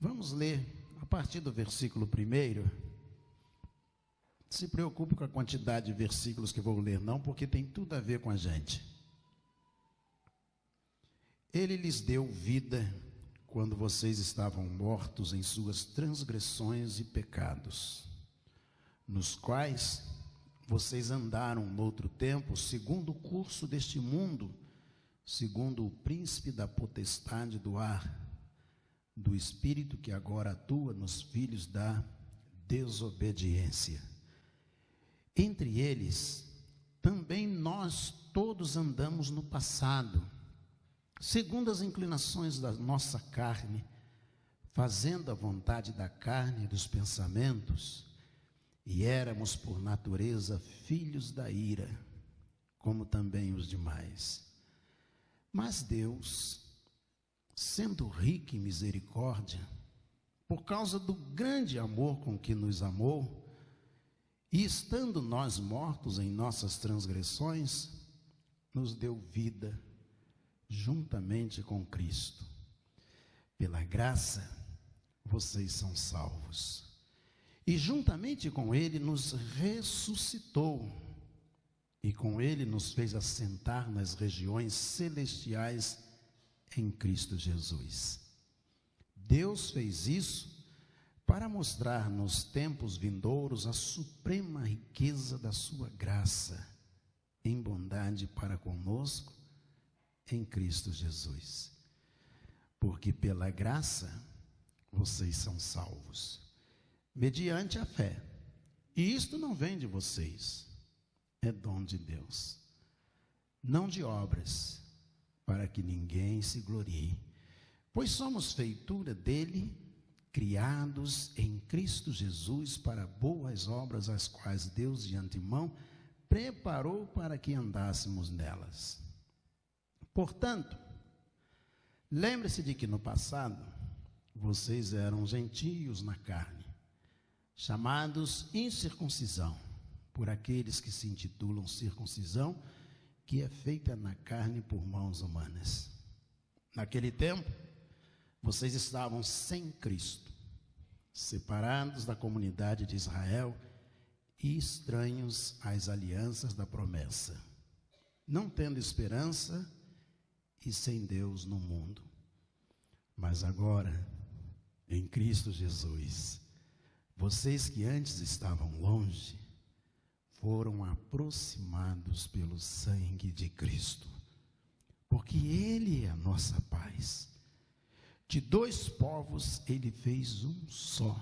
Vamos ler a partir do versículo 1. Se preocupe com a quantidade de versículos que vou ler, não, porque tem tudo a ver com a gente. Ele lhes deu vida quando vocês estavam mortos em suas transgressões e pecados, nos quais vocês andaram noutro tempo, segundo o curso deste mundo, segundo o príncipe da potestade do ar, do espírito que agora atua nos filhos da desobediência. Entre eles, também nós todos andamos no passado, segundo as inclinações da nossa carne, fazendo a vontade da carne e dos pensamentos, e éramos por natureza filhos da ira, como também os demais. Mas Deus, sendo rico em misericórdia, por causa do grande amor com que nos amou, e estando nós mortos em nossas transgressões, nos deu vida juntamente com Cristo. Pela graça, vocês são salvos. E juntamente com Ele nos ressuscitou, e com Ele nos fez assentar nas regiões celestiais em Cristo Jesus. Deus fez isso para mostrar nos tempos vindouros a suprema riqueza da sua graça, em bondade para conosco, em Cristo Jesus. Porque pela graça vocês são salvos, mediante a fé. E isto não vem de vocês, é dom de Deus, não de obras, para que ninguém se glorie. Pois somos feitura dele, criados em Cristo Jesus para boas obras, as quais Deus de antemão preparou para que andássemos nelas. Portanto, lembre-se de que no passado vocês eram gentios na carne, chamados incircuncisão, por aqueles que se intitulam circuncisão, que é feita na carne por mãos humanas. Naquele tempo, vocês estavam sem Cristo, separados da comunidade de Israel e estranhos às alianças da promessa, não tendo esperança e sem Deus no mundo. Mas agora, em Cristo Jesus, vocês que antes estavam longe, foram aproximados pelo sangue de Cristo, porque Ele é a nossa paz. De dois povos Ele fez um só,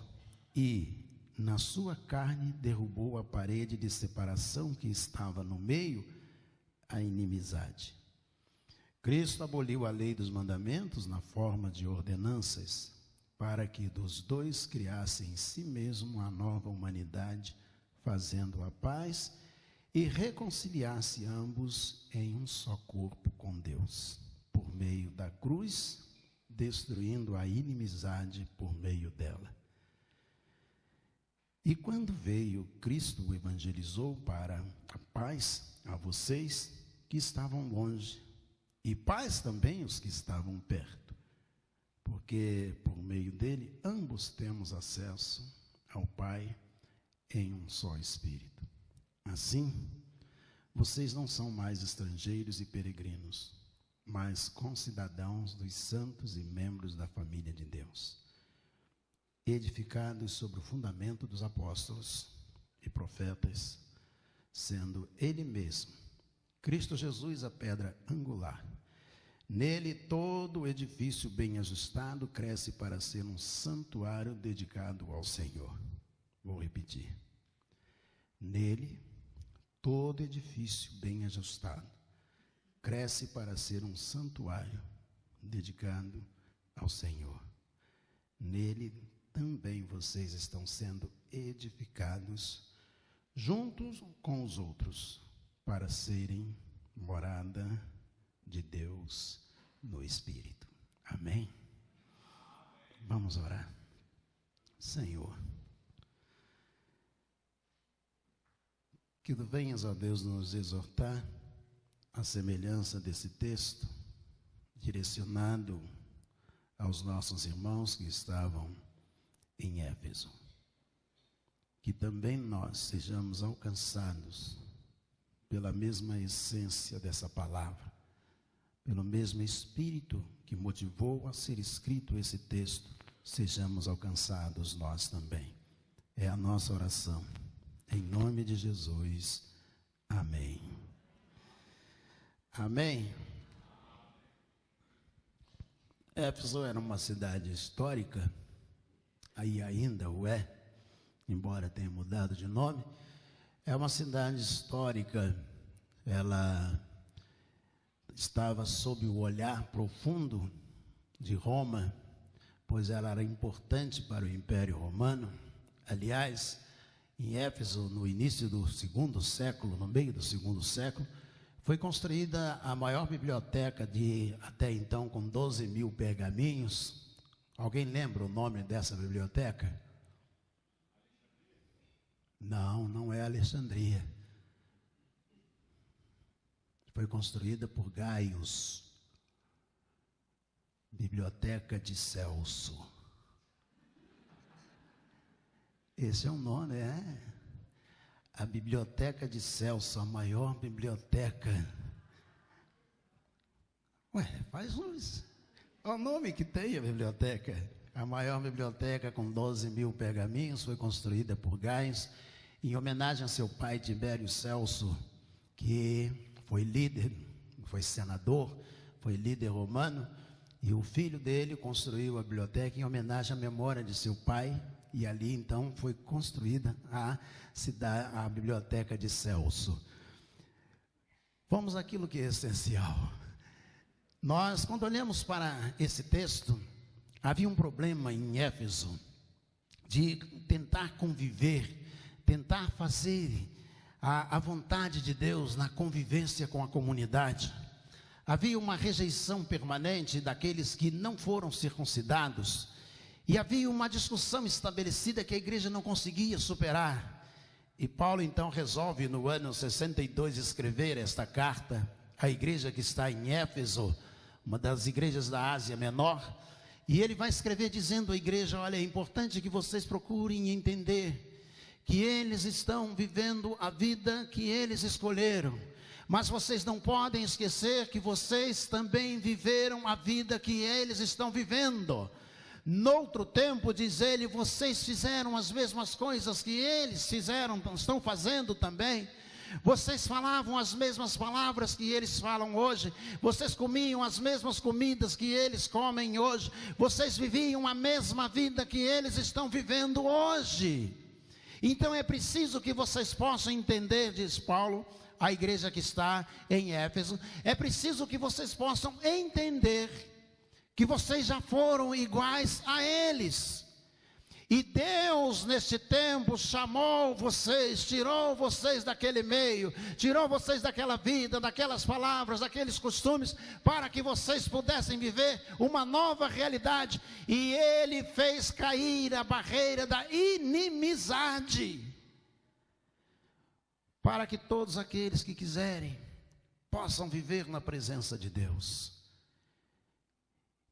e na sua carne derrubou a parede de separação que estava no meio, a inimizade. Cristo aboliu a lei dos mandamentos na forma de ordenanças, para que dos dois criasse em si mesmo a nova humanidade, fazendo a paz e reconciliasse ambos em um só corpo com Deus, por meio da cruz, destruindo a inimizade por meio dela. E quando veio, Cristo o evangelizou para a paz a vocês que estavam longe, e paz também os que estavam perto, porque por meio dele ambos temos acesso ao Pai em um só Espírito. Assim, vocês não são mais estrangeiros e peregrinos, mas concidadãos dos santos e membros da família de Deus, edificados sobre o fundamento dos apóstolos e profetas, sendo Ele mesmo, Cristo Jesus, a pedra angular. Nele todo o edifício bem ajustado cresce para ser um santuário dedicado ao Senhor. Vou repetir. Nele todo edifício bem ajustado cresce para ser um santuário dedicado ao Senhor. Nele também vocês estão sendo edificados juntos com os outros para serem morada de Deus no Espírito. Amém? Vamos orar. Senhor, que tu venhas, ó Deus, nos exortar à semelhança desse texto, direcionado aos nossos irmãos que estavam em Éfeso. Que também nós sejamos alcançados pela mesma essência dessa palavra, pelo mesmo Espírito que motivou a ser escrito esse texto, sejamos alcançados nós também. É a nossa oração. Em nome de Jesus. Amém. Amém. Éfeso era uma cidade histórica, aí ainda o é, embora tenha mudado de nome. É uma cidade histórica, ela estava sob o olhar profundo de Roma, pois ela era importante para o Império Romano. Aliás, em Éfeso, no início do segundo século, no meio do segundo século, foi construída a maior biblioteca até então, com 12.000 pergaminhos. Alguém lembra o nome dessa biblioteca? Não, não é Alexandria. Foi construída por Gaius, Biblioteca de Celso. Esse é o nome, a Biblioteca de Celso, a maior biblioteca. Faz luz. Olha o nome que tem a biblioteca. A maior biblioteca com 12.000 pergaminhos foi construída por Gaius, em homenagem a seu pai Tibério Celso, que foi líder, foi senador, foi líder romano, e o filho dele construiu a biblioteca em homenagem à memória de seu pai. E ali, então, foi construída a Biblioteca de Celso. Vamos àquilo que é essencial. Nós, quando olhamos para esse texto, havia um problema em Éfeso de tentar conviver, tentar fazer a vontade de Deus na convivência com a comunidade. Havia uma rejeição permanente daqueles que não foram circuncidados. E havia uma discussão estabelecida que a igreja não conseguia superar. E Paulo então resolve no ano 62 escrever esta carta à igreja que está em Éfeso, uma das igrejas da Ásia Menor. E ele vai escrever dizendo à igreja: olha, é importante que vocês procurem entender que eles estão vivendo a vida que eles escolheram. Mas vocês não podem esquecer que vocês também viveram a vida que eles estão vivendo. Noutro tempo, diz ele, vocês fizeram as mesmas coisas que eles fizeram, estão fazendo também. Vocês falavam as mesmas palavras que eles falam hoje. Vocês comiam as mesmas comidas que eles comem hoje. Vocês viviam a mesma vida que eles estão vivendo hoje. Então é preciso que vocês possam entender, diz Paulo, a igreja que está em Éfeso. É preciso que vocês possam entender que vocês já foram iguais a eles. E Deus, neste tempo, chamou vocês, tirou vocês daquele meio, tirou vocês daquela vida, daquelas palavras, daqueles costumes, para que vocês pudessem viver uma nova realidade. E Ele fez cair a barreira da inimizade, para que todos aqueles que quiserem possam viver na presença de Deus.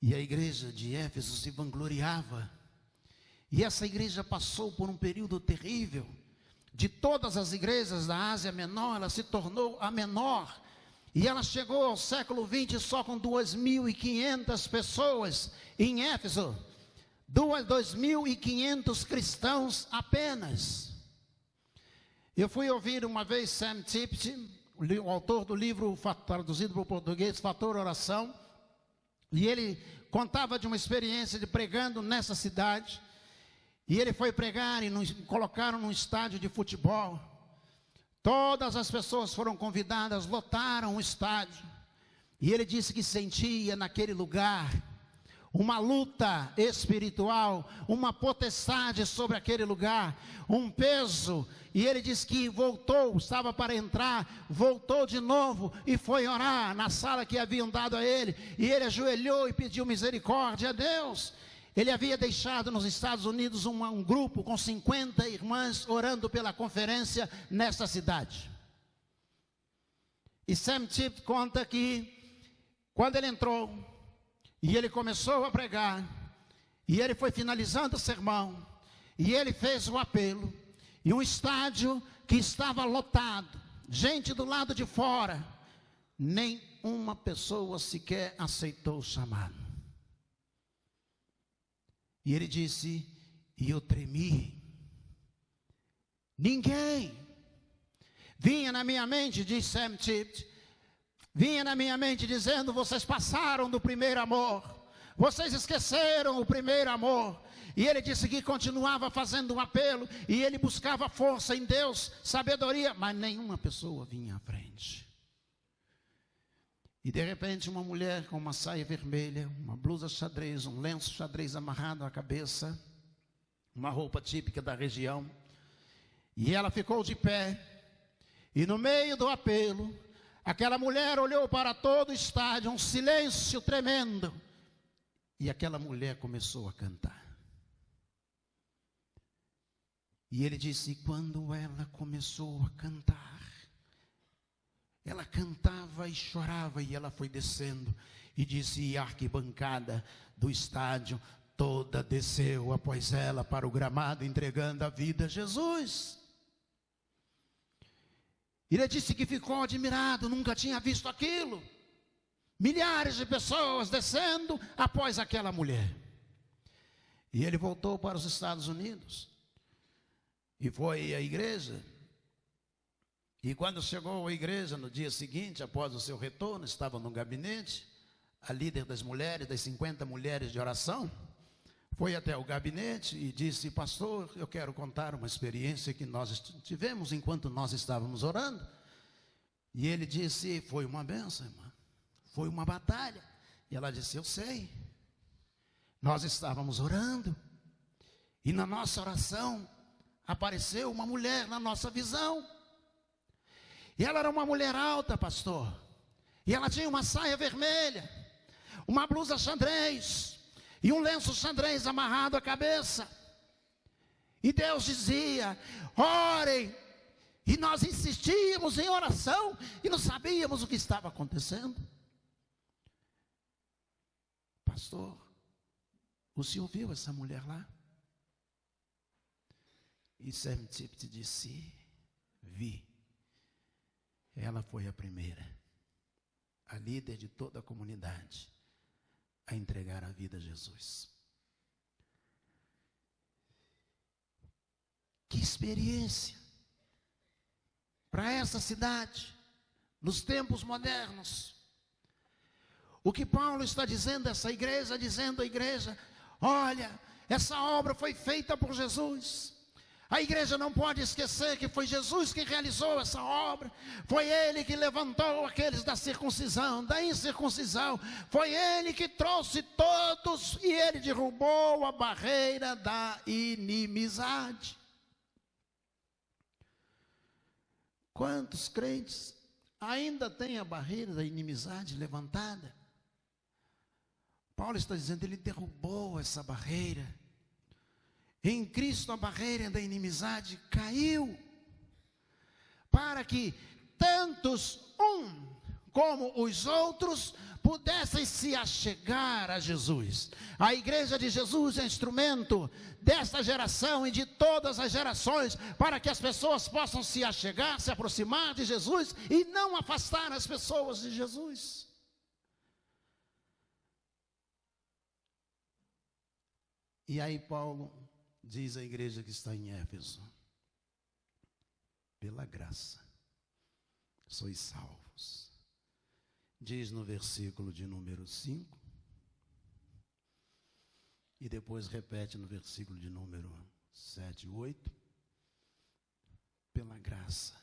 E a igreja de Éfeso se vangloriava. E essa igreja passou por um período terrível. De todas as igrejas da Ásia Menor, ela se tornou a menor. E ela chegou ao século XX só com 2.500 pessoas em Éfeso. 2.500 cristãos apenas. Eu fui ouvir uma vez Sam Tipton, o autor do livro traduzido para o português, Fator Oração. E ele contava de uma experiência de pregando nessa cidade. E ele foi pregar e colocaram num estádio de futebol. Todas as pessoas foram convidadas, lotaram o estádio. E ele disse que sentia naquele lugar uma luta espiritual, uma potestade sobre aquele lugar, um peso. E ele disse que voltou, estava para entrar, voltou de novo e foi orar na sala que haviam dado a ele. E ele ajoelhou e pediu misericórdia a Deus. Ele havia deixado nos Estados Unidos um grupo com 50 irmãs orando pela conferência nessa cidade. E Sam Tipton conta que quando ele entrou, E ele começou a pregar. E ele foi finalizando o sermão. E ele fez o apelo. E um estádio que estava lotado, gente do lado de fora, nem uma pessoa sequer aceitou o chamado. E ele disse, e eu tremi. Ninguém. Vinha na minha mente, diz Sam Tippett, vinha na minha mente dizendo, vocês passaram do primeiro amor. Vocês esqueceram o primeiro amor. E ele disse que continuava fazendo um apelo. E ele buscava força em Deus, sabedoria. Mas nenhuma pessoa vinha à frente. E de repente uma mulher com uma saia vermelha, uma blusa xadrez, um lenço xadrez amarrado à cabeça, uma roupa típica da região. E ela ficou de pé. E no meio do apelo, aquela mulher olhou para todo o estádio, um silêncio tremendo. E aquela mulher começou a cantar. E ele disse, e quando ela começou a cantar, ela cantava e chorava, e ela foi descendo, e disse, e a arquibancada do estádio toda desceu após ela para o gramado, entregando a vida a Jesus. Ele disse que ficou admirado, nunca tinha visto aquilo. Milhares de pessoas descendo após aquela mulher. E ele voltou para os Estados Unidos. E foi à igreja. E quando chegou à igreja, no dia seguinte, após o seu retorno, estava no gabinete. A líder das mulheres, das 50 mulheres de oração, foi até o gabinete e disse, pastor, eu quero contar uma experiência que nós tivemos enquanto nós estávamos orando. E ele disse, foi uma bênção, irmã. Foi uma batalha. E ela disse, eu sei. Nós estávamos orando. E na nossa oração, apareceu uma mulher na nossa visão. E ela era uma mulher alta, pastor. E ela tinha uma saia vermelha, uma blusa xadrez e um lenço xadrez amarrado à cabeça. E Deus dizia, orem. E nós insistíamos em oração e não sabíamos o que estava acontecendo. Pastor, o senhor viu essa mulher lá? E Sam Tippett disse, vi. Ela foi a primeira, a líder de toda a comunidade, a entregar a vida a Jesus. Que experiência para essa cidade, nos tempos modernos. O que Paulo está dizendo a essa igreja, dizendo à igreja, olha, essa obra foi feita por Jesus. A igreja não pode esquecer que foi Jesus que realizou essa obra. Foi Ele que levantou aqueles da circuncisão, da incircuncisão. Foi Ele que trouxe todos e Ele derrubou a barreira da inimizade. Quantos crentes ainda têm a barreira da inimizade levantada? Paulo está dizendo, Ele derrubou essa barreira. Em Cristo a barreira da inimizade caiu, para que tantos como os outros pudessem se achegar a Jesus. A igreja de Jesus é instrumento desta geração e de todas as gerações, para que as pessoas possam se achegar, se aproximar de Jesus e não afastar as pessoas de Jesus. E aí Paulo diz à igreja que está em Éfeso, pela graça sois salvos. Diz no versículo de número 5, e depois repete no versículo de número 7 e 8, pela graça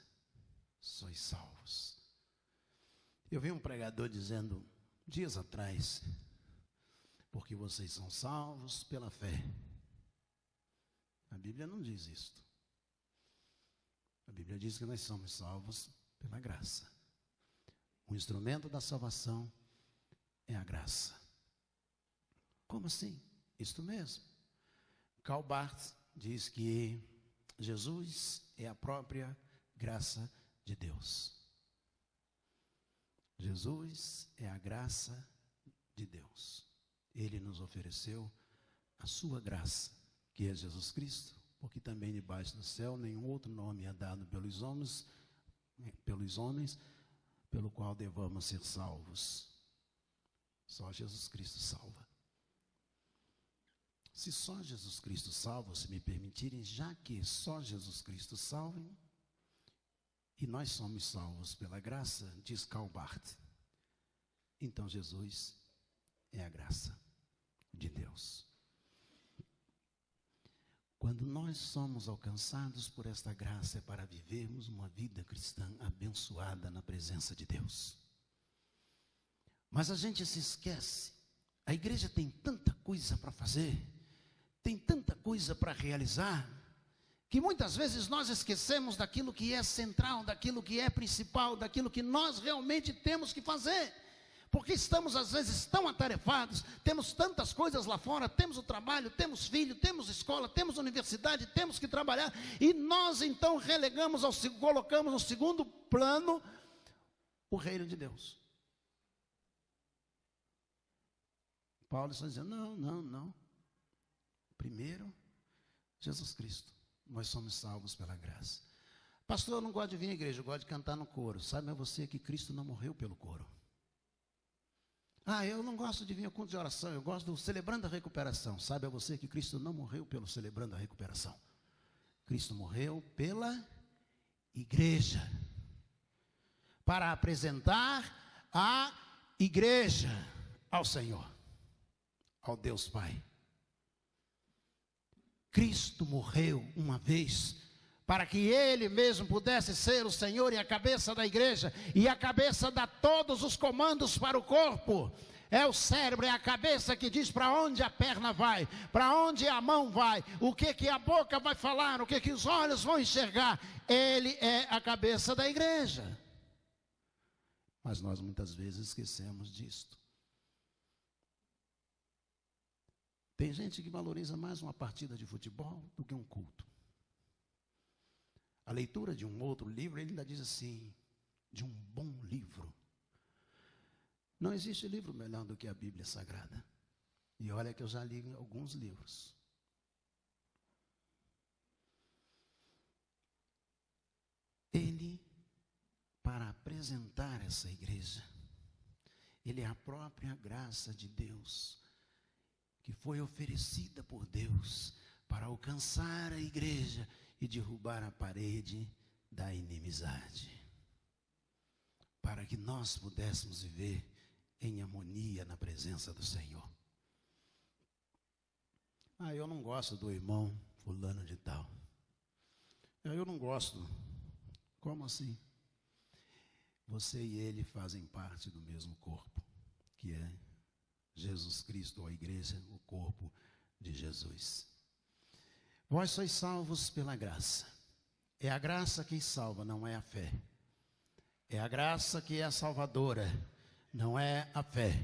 sois salvos. Eu vi um pregador dizendo, dias atrás, porque vocês são salvos pela fé. A Bíblia não diz isto. A Bíblia diz que nós somos salvos pela graça. O instrumento da salvação é a graça. Como assim? Isto mesmo. Karl Barth diz que Jesus é a própria graça de Deus. Jesus é a graça de Deus. Ele nos ofereceu a sua graça, que é Jesus Cristo, porque também debaixo do céu nenhum outro nome é dado pelos homens, pelo qual devamos ser salvos. Só Jesus Cristo salva. Se só Jesus Cristo salva, se me permitirem, já que só Jesus Cristo salva, e nós somos salvos pela graça, diz Karl Barth, então Jesus é a graça de Deus. Quando nós somos alcançados por esta graça, é para vivermos uma vida cristã abençoada na presença de Deus. Mas a gente se esquece, a igreja tem tanta coisa para fazer, tem tanta coisa para realizar, que muitas vezes nós esquecemos daquilo que é central, daquilo que é principal, daquilo que nós realmente temos que fazer. Porque estamos às vezes tão atarefados, temos tantas coisas lá fora, temos o trabalho, temos filho, temos escola, temos universidade, temos que trabalhar, e nós então colocamos no segundo plano o reino de Deus. Paulo está dizendo, não. Primeiro, Jesus Cristo. Nós somos salvos pela graça. Pastor, eu não gosto de vir à igreja, eu gosto de cantar no coro. Sabe você que Cristo não morreu pelo coro. Eu não gosto de vir ao culto de oração, eu gosto do celebrando a recuperação. Sabe você que Cristo não morreu pelo celebrando a recuperação. Cristo morreu pela igreja. Para apresentar a igreja ao Senhor, ao Deus Pai. Cristo morreu uma vez para que Ele mesmo pudesse ser o Senhor e a cabeça da igreja, e a cabeça dá todos os comandos para o corpo. É o cérebro, é a cabeça que diz para onde a perna vai, para onde a mão vai, o que a boca vai falar, o que os olhos vão enxergar. Ele é a cabeça da igreja. Mas nós muitas vezes esquecemos disto. Tem gente que valoriza mais uma partida de futebol do que um culto. A leitura de um outro livro, ele ainda diz assim, de um bom livro. Não existe livro melhor do que a Bíblia Sagrada. E olha que eu já li alguns livros. Ele, para apresentar essa igreja, ele é a própria graça de Deus, que foi oferecida por Deus para alcançar a igreja e derrubar a parede da inimizade, para que nós pudéssemos viver em harmonia na presença do Senhor. Eu não gosto do irmão fulano de tal. Eu não gosto. Como assim? Você e ele fazem parte do mesmo corpo, que é Jesus Cristo, a igreja, o corpo de Jesus. Vós sois salvos pela graça. É a graça que salva, não é a fé. É a graça que é salvadora, não é a fé.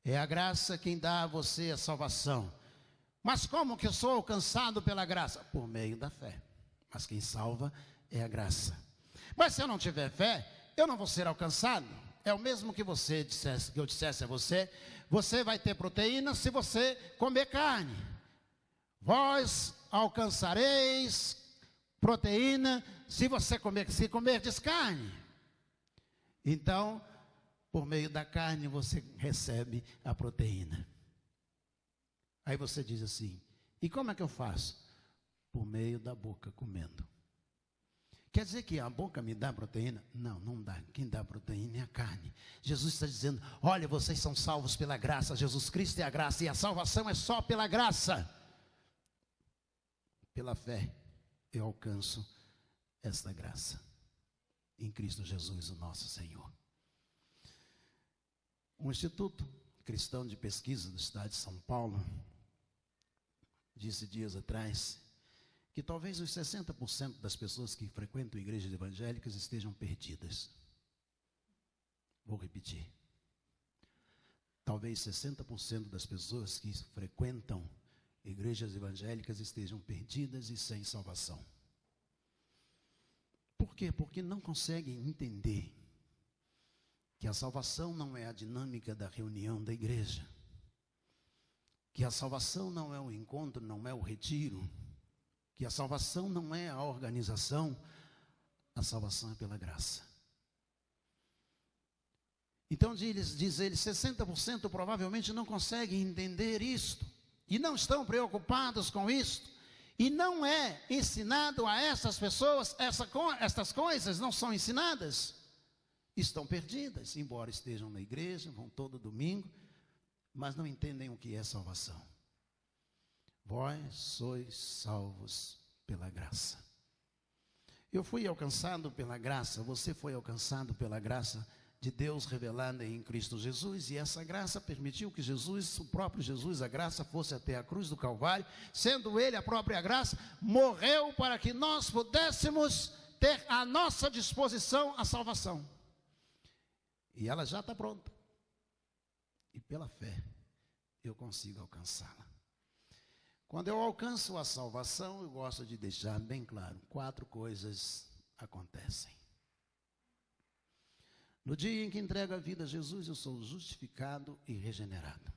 É a graça quem dá a você a salvação. Mas como que eu sou alcançado pela graça? Por meio da fé. Mas quem salva é a graça. Mas se eu não tiver fé, eu não vou ser alcançado. É o mesmo que eu dissesse a você, você vai ter proteína se você comer carne. Vós alcançareis proteína se comerdes carne. Então, por meio da carne você recebe a proteína. Aí você diz assim, e como é que eu faço? Por meio da boca comendo. Quer dizer que a boca me dá proteína? Não, não dá. Quem dá proteína é a carne. Jesus está dizendo, olha, vocês são salvos pela graça. Jesus Cristo é a graça e a salvação é só pela graça. Pela fé eu alcanço esta graça. Em Cristo Jesus, o nosso Senhor. Um Instituto Cristão de Pesquisa do Estado de São Paulo disse dias atrás que talvez os 60% das pessoas que frequentam igrejas evangélicas estejam perdidas. Vou repetir. Talvez 60% das pessoas que frequentam igrejas evangélicas estejam perdidas e sem salvação. Por quê? Porque não conseguem entender que a salvação não é a dinâmica da reunião da igreja. que a salvação não é o encontro, não é o retiro, que a salvação não é a organização, a salvação é pela graça. Então diz ele, 60% provavelmente não conseguem entender isto, e não estão preocupados com isto, e não é ensinado a essas pessoas, estas coisas não são ensinadas, estão perdidas, embora estejam na igreja, vão todo domingo, mas não entendem o que é salvação. Vós sois salvos pela graça. Eu fui alcançado pela graça, você foi alcançado pela graça de Deus revelada em Cristo Jesus, e essa graça permitiu que Jesus, o próprio Jesus, a graça, fosse até a cruz do Calvário, sendo ele a própria graça, morreu para que nós pudéssemos ter à nossa disposição a salvação. E ela já está pronta. E pela fé eu consigo alcançá-la. Quando eu alcanço a salvação, eu gosto de deixar bem claro, 4 coisas acontecem. No dia em que entrego a vida a Jesus, eu sou justificado e regenerado.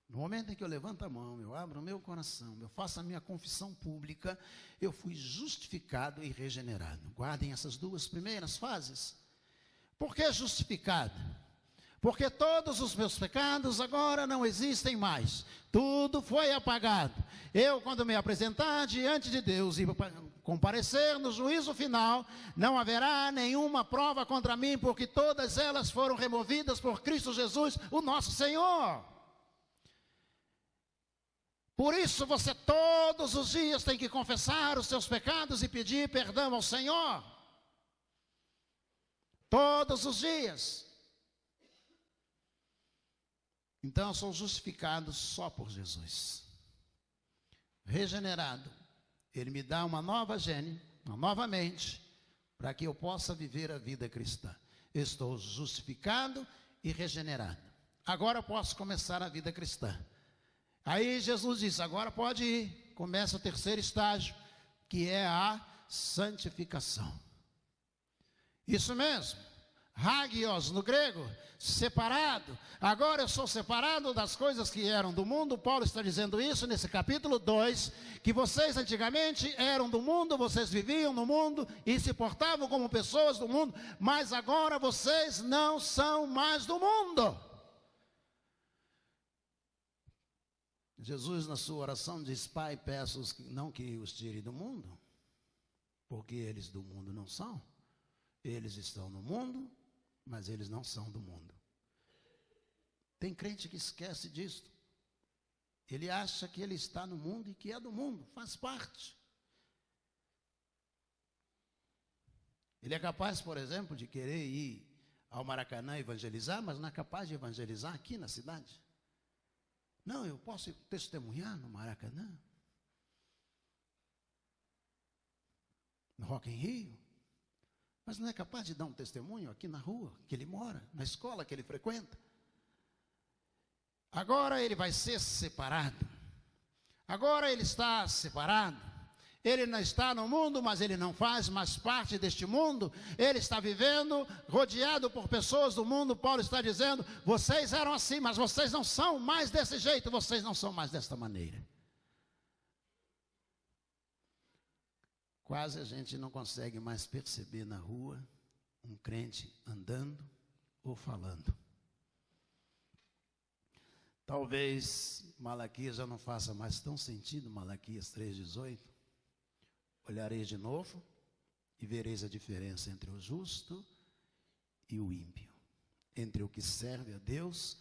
No momento em que eu levanto a mão, eu abro o meu coração, eu faço a minha confissão pública, eu fui justificado e regenerado. Guardem essas 2 primeiras fases. Por que justificado? Porque todos os meus pecados agora não existem mais. Tudo foi apagado. Eu, quando me apresentar diante de Deus e comparecer no juízo final, não haverá nenhuma prova contra mim, porque todas elas foram removidas por Cristo Jesus, o nosso Senhor. Por isso você todos os dias tem que confessar os seus pecados e pedir perdão ao Senhor. Todos os dias. Então eu sou justificado só por Jesus. Regenerado. Ele me dá uma nova gênese, uma nova mente, para que eu possa viver a vida cristã. Estou justificado e regenerado. Agora eu posso começar a vida cristã. Aí Jesus diz, agora pode ir. Começa o 3º estágio, que é a santificação. Isso mesmo. Hagios no grego, separado. Agora eu sou separado das coisas que eram do mundo. Paulo está dizendo isso nesse capítulo 2, que vocês antigamente eram do mundo, vocês viviam no mundo e se portavam como pessoas do mundo, mas agora vocês não são mais do mundo. Jesus, na sua oração, diz, Pai, peço não que os tire do mundo, porque eles do mundo não são. Eles estão no mundo, mas eles não são do mundo. Tem crente que esquece disso. Ele acha que ele está no mundo e que é do mundo, faz parte. Ele é capaz, por exemplo, de querer ir ao Maracanã evangelizar, mas não é capaz de evangelizar aqui na cidade. Não, eu posso testemunhar no Maracanã, no Rock in Rio, mas não é capaz de dar um testemunho aqui na rua que ele mora, na escola que ele frequenta. Agora ele vai ser separado. Agora ele está separado. Ele não está no mundo, mas ele não faz mais parte deste mundo. Ele está vivendo rodeado por pessoas do mundo. Paulo está dizendo, vocês eram assim, mas vocês não são mais desse jeito, vocês não são mais desta maneira. Quase a gente não consegue mais perceber na rua um crente andando ou falando. Talvez Malaquias já não faça mais tão sentido, Malaquias 3,18. Olhareis de novo e vereis a diferença entre o justo e o ímpio, entre o que serve a Deus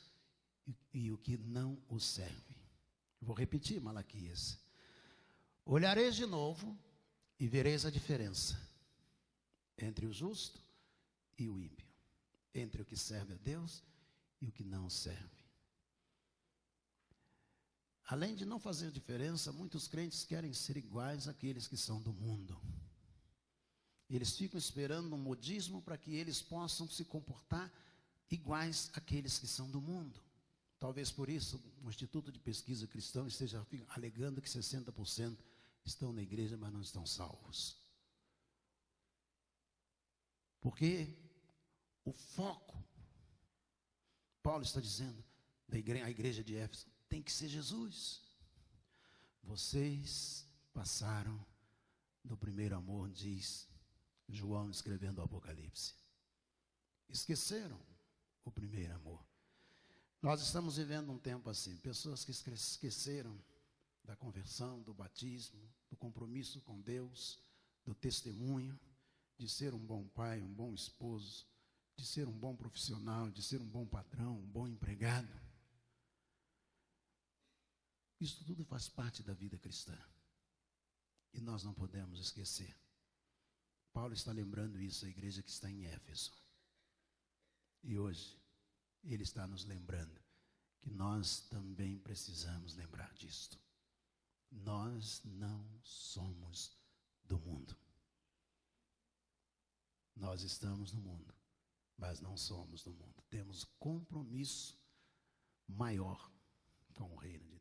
e o que não o serve. Vou repetir Malaquias. Olhareis de novo e vereis a diferença entre o justo e o ímpio, entre o que serve a Deus e o que não serve. Além de não fazer diferença, muitos crentes querem ser iguais àqueles que são do mundo. Eles ficam esperando um modismo para que eles possam se comportar iguais àqueles que são do mundo. Talvez por isso o Instituto de Pesquisa Cristã esteja alegando que 60% estão na igreja, mas não estão salvos. Porque o foco, Paulo está dizendo, a igreja de Éfeso, tem que ser Jesus. Vocês passaram do primeiro amor, diz João escrevendo o Apocalipse. Esqueceram o primeiro amor. Nós estamos vivendo um tempo assim, pessoas que esqueceram da conversão, do batismo, do compromisso com Deus, do testemunho, de ser um bom pai, um bom esposo, de ser um bom profissional, de ser um bom patrão, um bom empregado. Isso tudo faz parte da vida cristã. E nós não podemos esquecer. Paulo está lembrando isso à igreja que está em Éfeso. E hoje, ele está nos lembrando que nós também precisamos lembrar disto. Nós não somos do mundo. Nós estamos no mundo, mas não somos do mundo. Temos compromisso maior com o reino de